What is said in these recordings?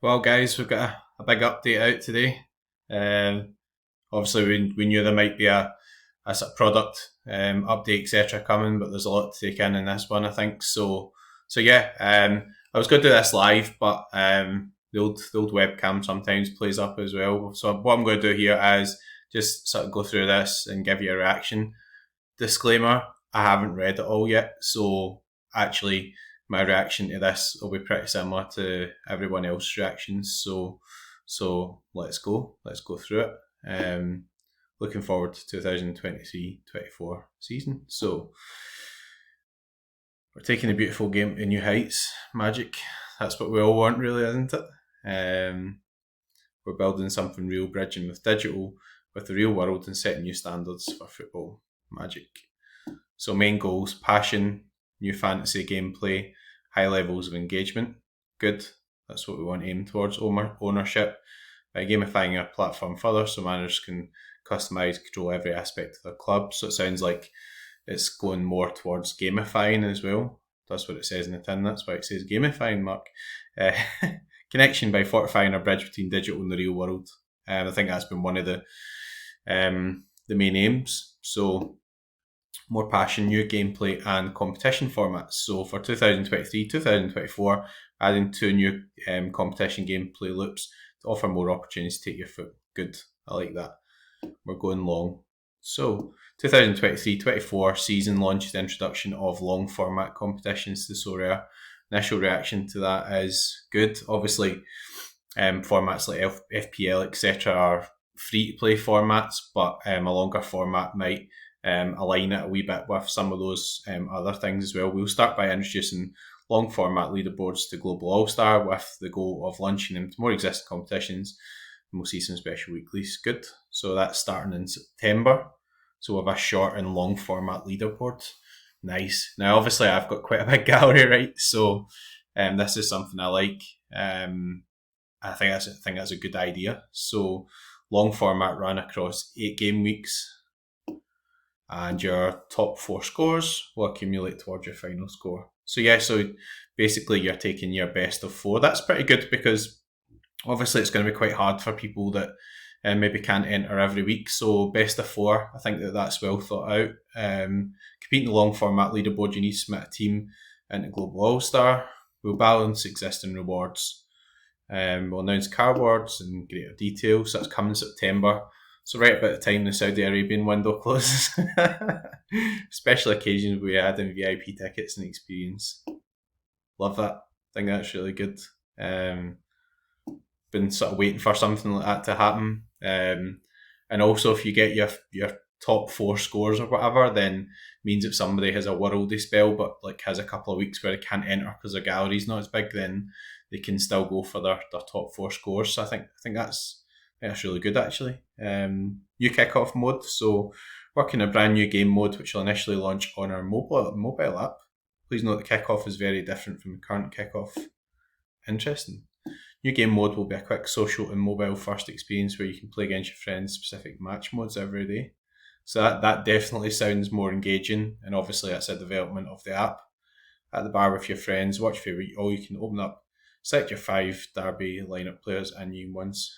Well, guys, we've got a big update out today. Um, Obviously, we knew there might be a sort of product update, etc., coming, but there's a lot to take in this one, I think. So yeah, I was going to do this live, but the old webcam sometimes plays up as well. So what I'm going to do here is just sort of go through this and give you a reaction. Disclaimer: I haven't read it all yet, so actually my reaction to this will be pretty similar to everyone else's reactions. So let's go through it. Looking forward to 2023-24 season. So we're taking a beautiful game to new heights. Magic. That's what we all want, really, isn't it? We're building something real, bridging with digital, with the real world, and setting new standards for football. Magic. So main goals: passion, new fantasy gameplay, high levels of engagement. Good. That's what we want to aim towards. Ownership, by gamifying our platform further so managers can customise, control every aspect of their club. So it sounds like it's going more towards gamifying as well. That's what it says in the tin. That's why it says gamifying, Mark. Uh, Connection by fortifying our bridge between digital and the real world. I think that's been one of the main aims. So more passion, new gameplay, and competition formats. So for 2023-2024, adding two new competition gameplay loops to offer more opportunities to take your foot. Good, I like that. We're going long. So 2023-24 season launched the introduction of long format competitions to Sorare. Initial reaction to that is good. Obviously, formats like FPL, etc., are free to play formats, but a longer format might align it a wee bit with some of those other things as well. We'll start by introducing long format leaderboards to Global All Star with the goal of launching them to more existing competitions. And we'll see some special weeklies. Good. So that's starting in September. So we have a short and long format leaderboard. Nice. Now, obviously, I've got quite a big gallery, right? So this is something I like. I think that's a good idea. So long format run across 8 game weeks, and your top 4 scores will accumulate towards your final score. So basically you're taking your best of 4. That's pretty good because obviously it's going to be quite hard for people that maybe can't enter every week. So best of 4, I think that's well thought out. Competing the long format leaderboard, you need to submit a team into Global All Star. We'll balance existing rewards. We'll announce car awards in greater detail. So that's coming September. So right about the time the Saudi Arabian window closes. Special occasions we add in VIP tickets and experience. Love that. I think that's really good. Been sort of waiting for something like that to happen. And also if you get your top 4 scores or whatever, then means if somebody has a worldy spell but like has a couple of weeks where they can't enter because their gallery's not as big, then they can still go for their top 4 scores. So I think that's really good actually. New Kickoff mode. So working a brand new game mode which will initially launch on our mobile app. Please note the Kickoff is very different from the current Kickoff. Interesting. New game mode will be a quick social and mobile first experience where you can play against your friends specific match modes every day. So that definitely sounds more engaging, and obviously that's a development of the app. At the bar with your friends, watch favourite, or you can open up, select your 5 Derby lineup players and new ones.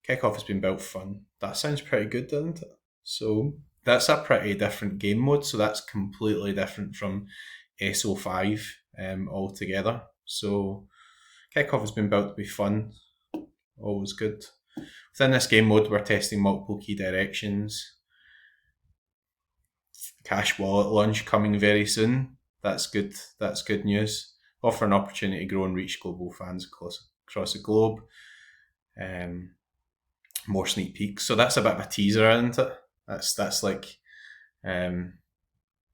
Kickoff has been built for fun. That sounds pretty good, doesn't it? So that's a pretty different game mode. So that's completely different from SO5 altogether. So Kickoff has been built to be fun. Always good. Within this game mode, we're testing multiple key directions. Cash wallet launch coming very soon. That's good. That's good news. Offer an opportunity to grow and reach global fans across the globe. More sneak peeks. So that's a bit of a teaser, isn't it? That's like, I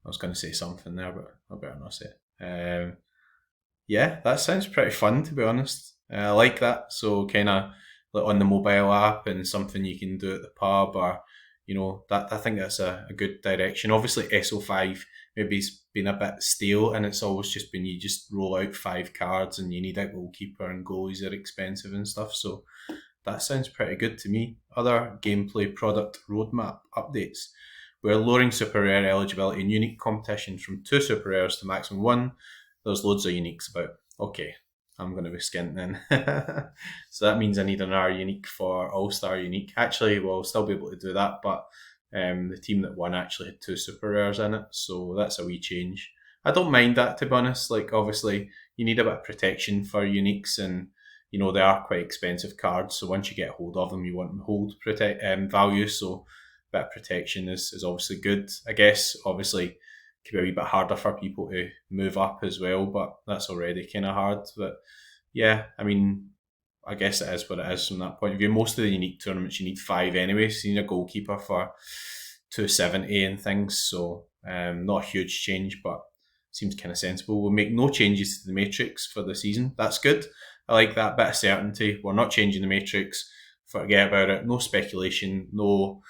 was going to say something there, but I better not say it. Yeah, that sounds pretty fun, to be honest. I like that. So kind of like on the mobile app and something you can do at the pub, or that I think that's a good direction. Obviously, SO5 maybe it's been a bit stale, and it's always just been you just roll out 5 cards and you need a goalkeeper, and goalies are expensive and stuff. So that sounds pretty good to me. Other gameplay product roadmap updates. We're lowering super rare eligibility in unique competitions from 2 super rares to maximum 1. There's loads of uniques about. Okay, I'm going to be skint then. So that means I need an R unique for All-Star unique. Actually, we'll still be able to do that, but the team that won actually had 2 super rares in it, so that's a wee change. I don't mind that, to be honest. Like, obviously, you need a bit of protection for uniques, and they are quite expensive cards. So once you get hold of them, you want them to hold value. So a bit of protection is obviously good. I guess obviously it can be a wee bit harder for people to move up as well, but that's already kind of hard. But yeah, I mean, I guess it is what it is from that point of view. Most of the unique tournaments you need 5 anyway, so you need a goalkeeper for 270 and things. So not a huge change, but seems kind of sensible. We'll make no changes to the matrix for the season. That's good. I like that bit of certainty. We're not changing the matrix. Forget about it. No speculation. No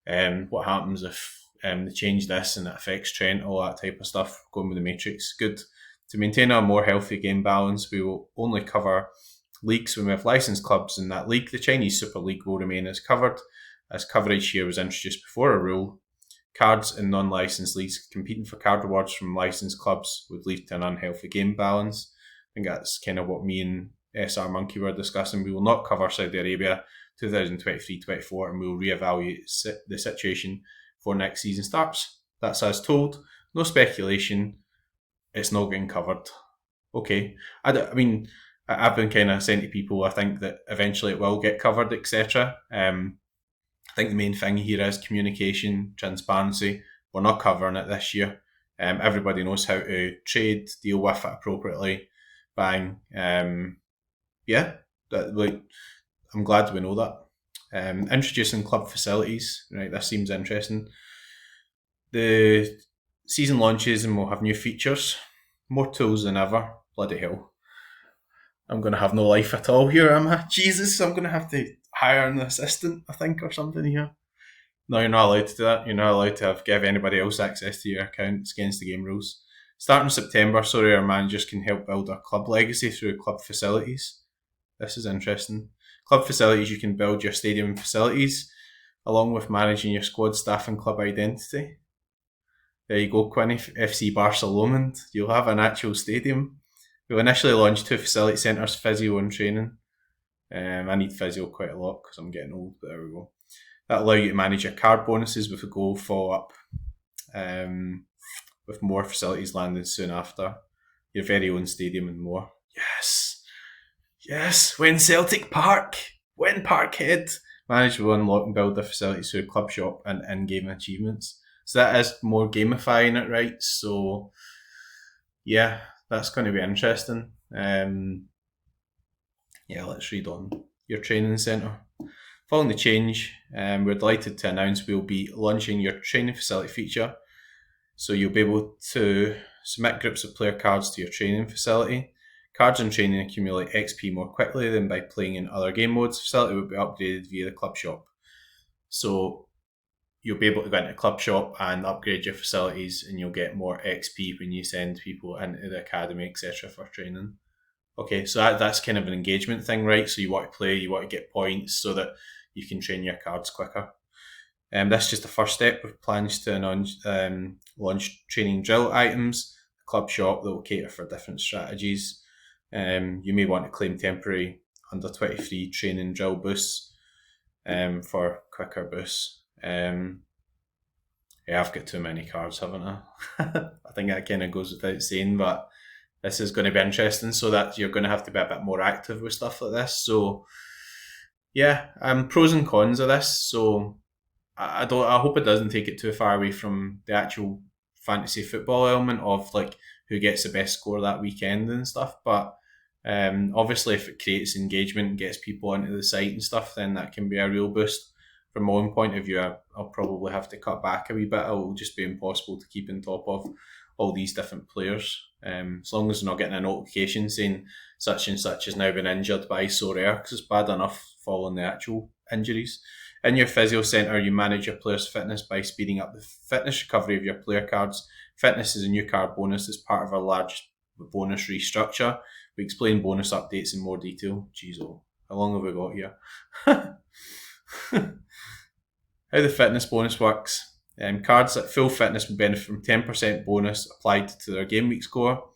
what happens if they change this and it affects Trent, all that type of stuff. Going with the matrix. Good. To maintain a more healthy game balance, we will only cover leagues when we have licensed clubs in that league. The Chinese Super League will remain as covered, as coverage here was introduced before a rule. Cards in non-licensed leagues competing for card rewards from licensed clubs would lead to an unhealthy game balance. I think that's kind of what me and SR Monkey were discussing. We will not cover Saudi Arabia 2023-24 and we will reevaluate the situation before next season starts. That's as told. No speculation. It's not getting covered. Okay. I mean, I've been kind of saying to people, I think that eventually it will get covered, etc. I think the main thing here is communication, transparency. We're not covering it this year. Everybody knows how to trade, deal with it appropriately. Bang. I'm glad we know that. Introducing club facilities. Right, this seems interesting. The season launches and we'll have new features. More tools than ever. Bloody hell. I'm going to have no life at all here, am I? Jesus, I'm going to have to hire an assistant, I think, or something here. No, you're not allowed to do that. You're not allowed to give anybody else access to your account. It's against the game rules. Starting in September, Sorare managers can help build a club legacy through club facilities. This is interesting. Club facilities, you can build your stadium facilities along with managing your squad, staff and club identity. There you go, Quinn, FC Barcelona. You'll have an actual stadium. We'll initially launch 2 facility centres, physio and training. I need physio quite a lot because I'm getting old, but there we go. That'll allow you to manage your card bonuses with a goal follow-up, with more facilities landing soon after. Your very own stadium and more. Yes, when Celtic Park, when Parkhead. Manage will unlock and build the facilities through club shop and in-game achievements. So that is more gamifying it, right? So, yeah, that's going to be interesting. Let's read on. Your training centre. Following the change, we're delighted to announce we'll be launching your training facility feature. So you'll be able to submit groups of player cards to your training facility. Cards in training accumulate XP more quickly than by playing in other game modes. Facility will be upgraded via the club shop. So you'll be able to go into the club shop and upgrade your facilities and you'll get more XP when you send people into the academy, etc. for training. Okay, so that's kind of an engagement thing, right? So you want to play, you want to get points so that you can train your cards quicker. That's just the first step with plans to launch training drill items, a club shop that will cater for different strategies. You may want to claim temporary under 23 training drill boosts for quicker boosts. I've got too many cards, haven't I? I think that kind of goes without saying, but this is going to be interesting, so that you're going to have to be a bit more active with stuff like this. So, yeah, pros and cons of this. So, I hope it doesn't take it too far away from the actual fantasy football element of like who gets the best score that weekend and stuff. But obviously, if it creates engagement and gets people into the site and stuff, then that can be a real boost. From my own point of view, I'll probably have to cut back a wee bit. It will just be impossible to keep on top of all these different players. As long as we're not getting a notification saying such and such has now been injured by Sorare, because it's bad enough following the actual injuries. In your physio centre, you manage your players' fitness by speeding up the fitness recovery of your player cards. Fitness is a new card bonus as part of our large bonus restructure. We explain bonus updates in more detail. Jeez, how long have we got here? How the fitness bonus works. Cards at full fitness will benefit from 10% bonus applied to their game week score.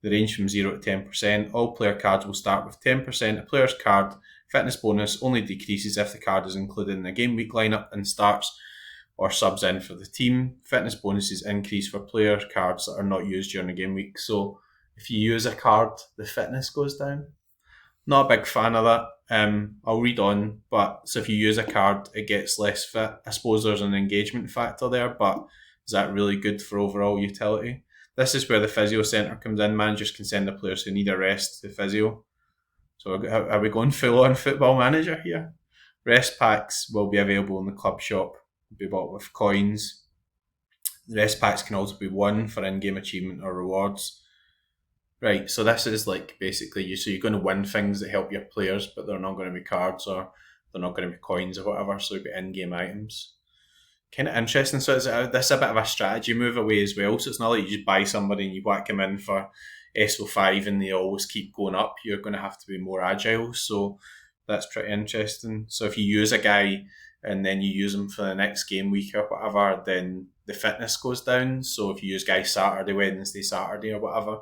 They range from 0 to 10%. All player cards will start with 10%. A player's card fitness bonus only decreases if the card is included in a game week lineup and starts or subs in for the team. Fitness bonuses increase for player cards that are not used during a game week. So if you use a card, the fitness goes down. Not a big fan of that. I'll read on, but so if you use a card, it gets less fit. I suppose there's an engagement factor there, but is that really good for overall utility? This is where the physio centre comes in. Managers can send the players who need a rest to physio. So are we going full on football manager here? Rest packs will be available in the club shop. Be bought with coins. The rest packs can also be won for in-game achievement or rewards. Right, so this is like basically you're going to win things that help your players, but they're not going to be cards or they're not going to be coins or whatever, so it'll be in-game items. Kind of interesting. So this is a bit of a strategy move away as well. So it's not like you just buy somebody and you whack them in for SO5 and they always keep going up. You're going to have to be more agile. So that's pretty interesting. So if you use a guy and then you use them for the next game week or whatever, then the fitness goes down. So if you use guys Saturday, Wednesday, Saturday or whatever,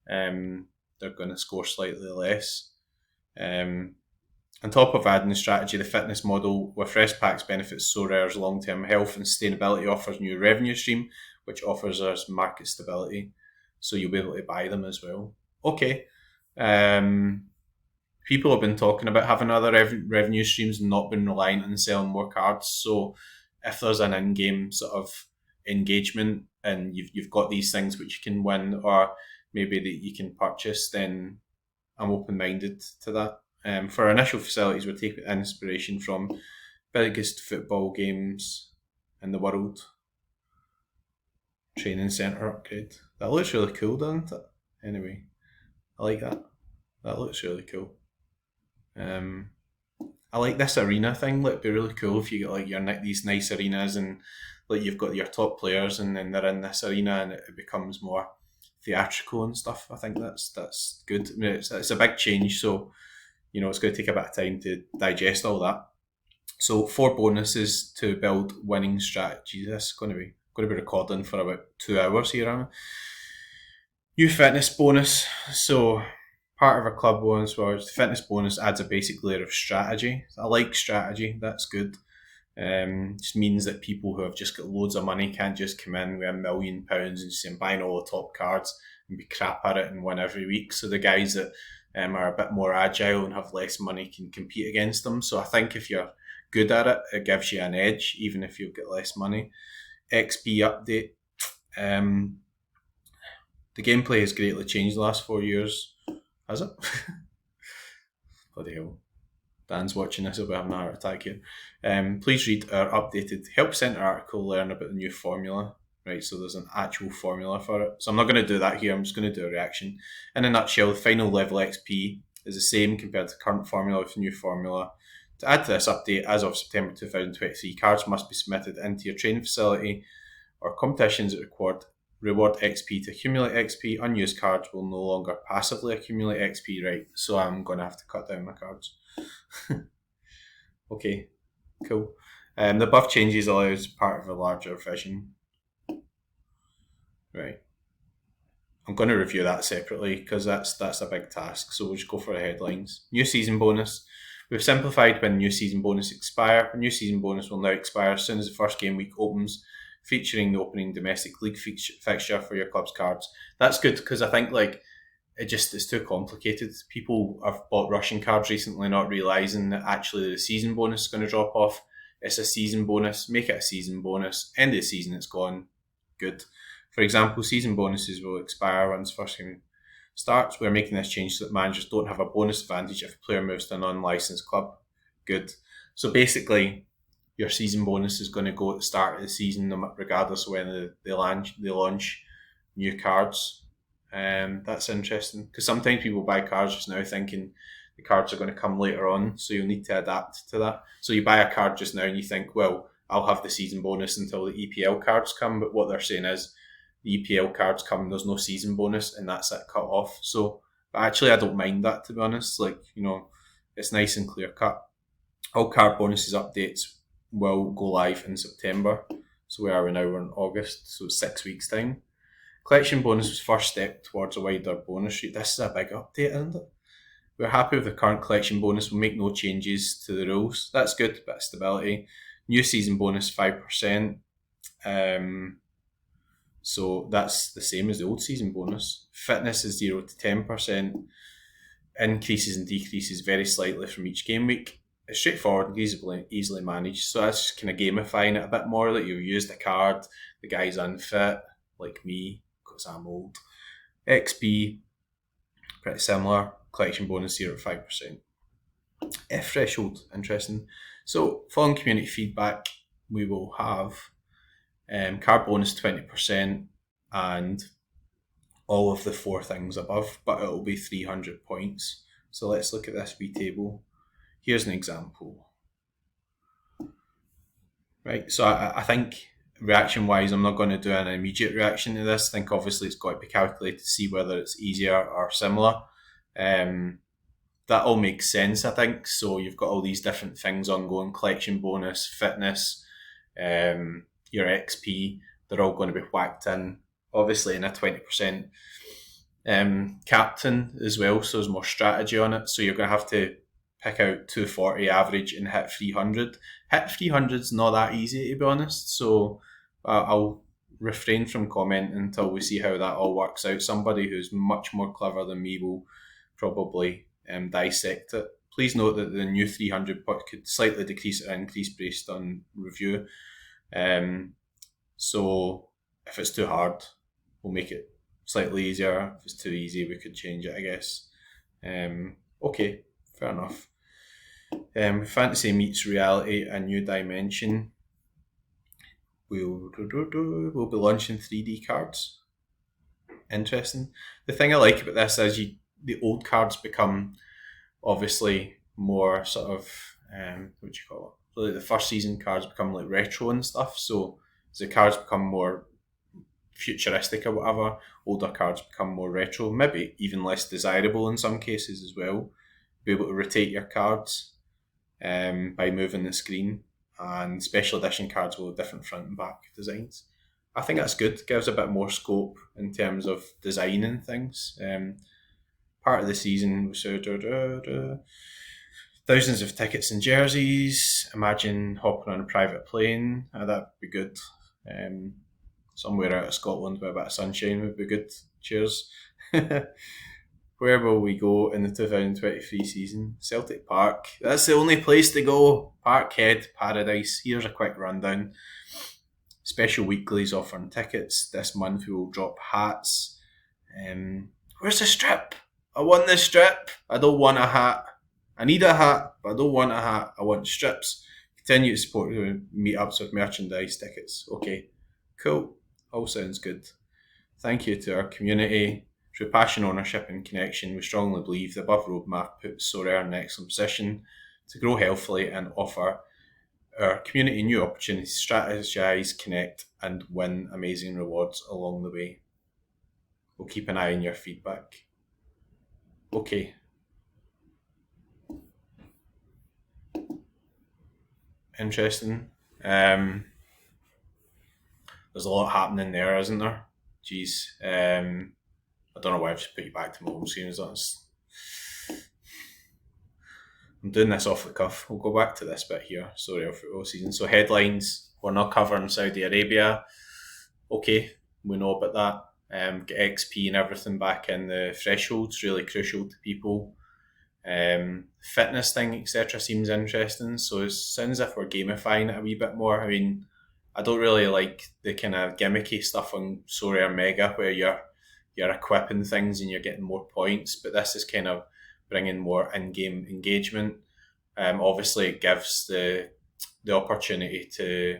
they're going to score slightly less. On top of adding the strategy, the fitness model with rest packs benefits Sorare's long-term health and sustainability, offers new revenue stream, which offers us market stability. So you'll be able to buy them as well. Okay. People have been talking about having other revenue streams and not been reliant on selling more cards. So if there's an in-game sort of engagement and you've got these things which you can win or maybe that you can purchase, then I'm open-minded to that. For our initial facilities, we're taking inspiration from biggest football games in the world. Training centre upgrade. That looks really cool, doesn't it? Anyway, I like that. That looks really cool. I like this arena thing. Like, it'd be really cool if you get like these nice arenas and like you've got your top players and then they're in this arena and it becomes more theatrical and stuff. I think that's good. I mean, it's a big change, so it's going to take a bit of time to digest all that. So 4 bonuses to build winning strategies. This is going to be recording for about 2 hours here. New fitness bonus. So part of our club bonus was the fitness bonus adds a basic layer of strategy. I like strategy. That's good. Just means that people who have just got loads of money can't just come in with £1 million and say I'm buying all the top cards and be crap at it and win every week. So the guys that are a bit more agile and have less money can compete against them. So I think if you're good at it, it gives you an edge, even if you've got less money. XP update. The gameplay has greatly changed the last 4 years. Has it? Bloody hell. Dan's watching this, he'll be having a heart attack here. Please read our updated Help Centre article, learn about the new formula. Right, so there's an actual formula for it. So I'm not going to do that here, I'm just going to do a reaction. In a nutshell, the final level XP is the same compared to the current formula with the new formula. To add to this update, as of September 2023, cards must be submitted into your training facility or competitions that reward XP to accumulate XP. Unused cards will no longer passively accumulate XP, right? So I'm going to have to cut down my cards. Okay, cool. The above changes allows part of a larger vision. Right. I'm going to review that separately because that's a big task. So we'll just go for the headlines. New season bonus. We've simplified when new season bonus expire. The new season bonus will now expire as soon as the first game week opens, featuring the opening domestic league fixture for your club's cards. That's good because I think it's too complicated. People have bought Russian cards recently not realising that actually the season bonus is going to drop off. It's a season bonus. Make it a season bonus. End of the season, it's gone. Good. For example, season bonuses will expire once the first game starts. We're making this change so that managers don't have a bonus advantage if a player moves to a non-licensed club. Good. So basically, your season bonus is going to go at the start of the season, regardless of when they launch new cards. That's interesting because sometimes people buy cards just now thinking the cards are going to come later on, so you'll need to adapt to that. So you buy a card just now and you think, well, I'll have the season bonus until the EPL cards come, but what they're saying is the EPL cards come, there's no season bonus, and that's it, cut off. So, but actually, I don't mind that, to be honest. It's nice and clear cut. All card bonuses updates will go live in September. So where are we now? We're in August, so 6 weeks' time. Collection bonus was first step towards a wider bonus sheet. This is a big update, isn't it? We're happy with the current collection bonus. We'll make no changes to the rules. That's good, bit of stability. New season bonus 5%. So that's the same as the old season bonus. Fitness is 0 to 10%. Increases and decreases very slightly from each game week. It's straightforward and easily managed. So that's kind of gamifying it a bit more, that you've used a card, the guy's unfit, like me, because I'm old. XP, pretty similar. Collection bonus 0 to 5%. F threshold, interesting. So following community feedback, we will have card bonus 20% and all of the 4 things above, but it will be 300 points. So let's look at this wee table. Here's an example. Right, so I think reaction-wise, I'm not going to do an immediate reaction to this. I think obviously it's got to be calculated to see whether it's easier or similar. That all makes sense, I think. So you've got all these different things ongoing: collection bonus, fitness, your XP. They're all going to be whacked in, obviously, in a 20% captain as well. So there's more strategy on it. So you're going to have to pick out 240 average and hit 300. Hit 300 is not that easy, to be honest. So I'll refrain from commenting until we see how that all works out. Somebody who's much more clever than me will probably dissect it. Please note that the new 300 could slightly decrease or increase based on review. So if it's too hard, we'll make it slightly easier. If it's too easy, we could change it, I guess. Okay, fair enough. Fantasy meets reality, a new dimension. We'll be launching 3D cards. Interesting. The thing I like about this is the old cards become obviously more sort of what do you call it? Like the first season cards become like retro and stuff. So as the cards become more futuristic or whatever, older cards become more retro, maybe even less desirable in some cases as well. Be able to rotate your cards by moving the screen, and special edition cards will have different front and back designs. I think that's good. It gives a bit more scope in terms of designing things. Part of the season, we saw thousands of tickets and jerseys. Imagine hopping on a private plane. That'd be good. Somewhere out of Scotland with a bit of sunshine would be good. Cheers. Where will we go in the 2023 season? Celtic Park. That's the only place to go. Parkhead, paradise. Here's a quick rundown. Special weeklies offering tickets. This month we will drop hats. Where's the strip? I want the strip. I don't want a hat. I need a hat, but I don't want a hat. I want strips. Continue to support meetups with merchandise tickets. Okay, cool. All sounds good. Thank you to our community. Through passion, ownership and connection, we strongly believe the above roadmap puts Sorare in an excellent position to grow healthily and offer our community new opportunities to strategise, connect and win amazing rewards along the way. We'll keep an eye on your feedback. Okay. Interesting. There's a lot happening there, isn't there? Jeez. I don't know why I've just put you back to my home screen. I'm doing this off the cuff. We'll go back to this bit here. Sorry, our football season. So headlines. We're not covering Saudi Arabia. Okay, we know about that. Get XP and everything back in the thresholds. Really crucial to people. Fitness thing, etc. seems interesting. So it sounds as if we're gamifying it a wee bit more. I mean, I don't really like the kind of gimmicky stuff on Sorare Mega where you're equipping things and you're getting more points, but this is kind of bringing more in-game engagement. Obviously, it gives the opportunity to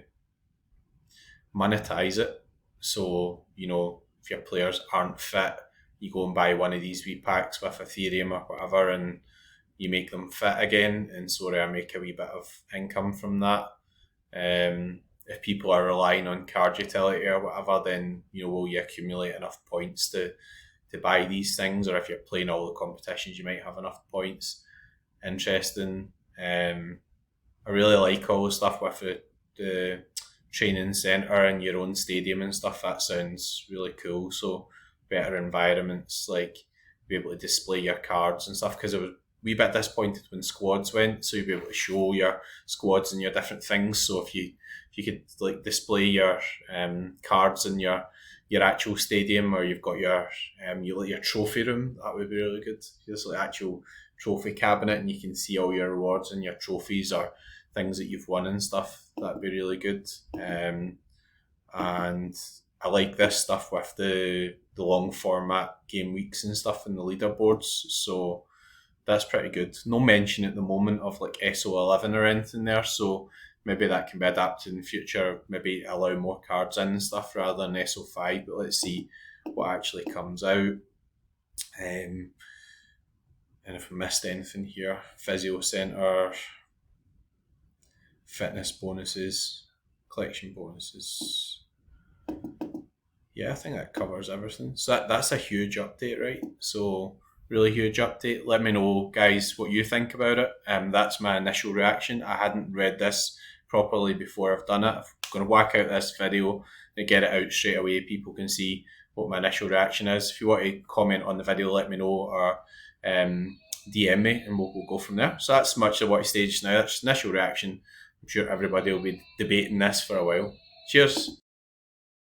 monetize it. So, if your players aren't fit, you go and buy one of these wee packs with Ethereum or whatever, and you make them fit again, and Sorare make a wee bit of income from that. If people are relying on card utility or whatever, then will you accumulate enough points to buy these things, or if you're playing all the competitions, you might have enough points. Interesting. I really like all the stuff with the training centre and your own stadium and stuff, that sounds really cool. So better environments, like be able to display your cards and stuff, because it was a wee bit disappointed when squads went, so you'd be able to show your squads and your different things. So if you could like display your cards in your actual stadium, or you've got your trophy room, that would be really good. Just like actual trophy cabinet, and you can see all your rewards and your trophies or things that you've won and stuff. That'd be really good. And I like this stuff with the long format game weeks and stuff in the leaderboards. So that's pretty good. No mention at the moment of like SO11 or anything there. So maybe that can be adapted in the future. Maybe allow more cards in and stuff rather than SO5. But let's see what actually comes out. And if I missed anything here, physio centre, fitness bonuses, collection bonuses. Yeah, I think that covers everything. So that's a huge update, right? So really huge update. Let me know, guys, what you think about it. That's my initial reaction. I hadn't read this properly before I've done it. I'm going to whack out this video and get it out straight away. People can see what my initial reaction is. If you want to comment on the video, let me know, or DM me, and we'll go from there. So that's much of what stage now. That's initial reaction. I'm sure everybody will be debating this for a while. Cheers.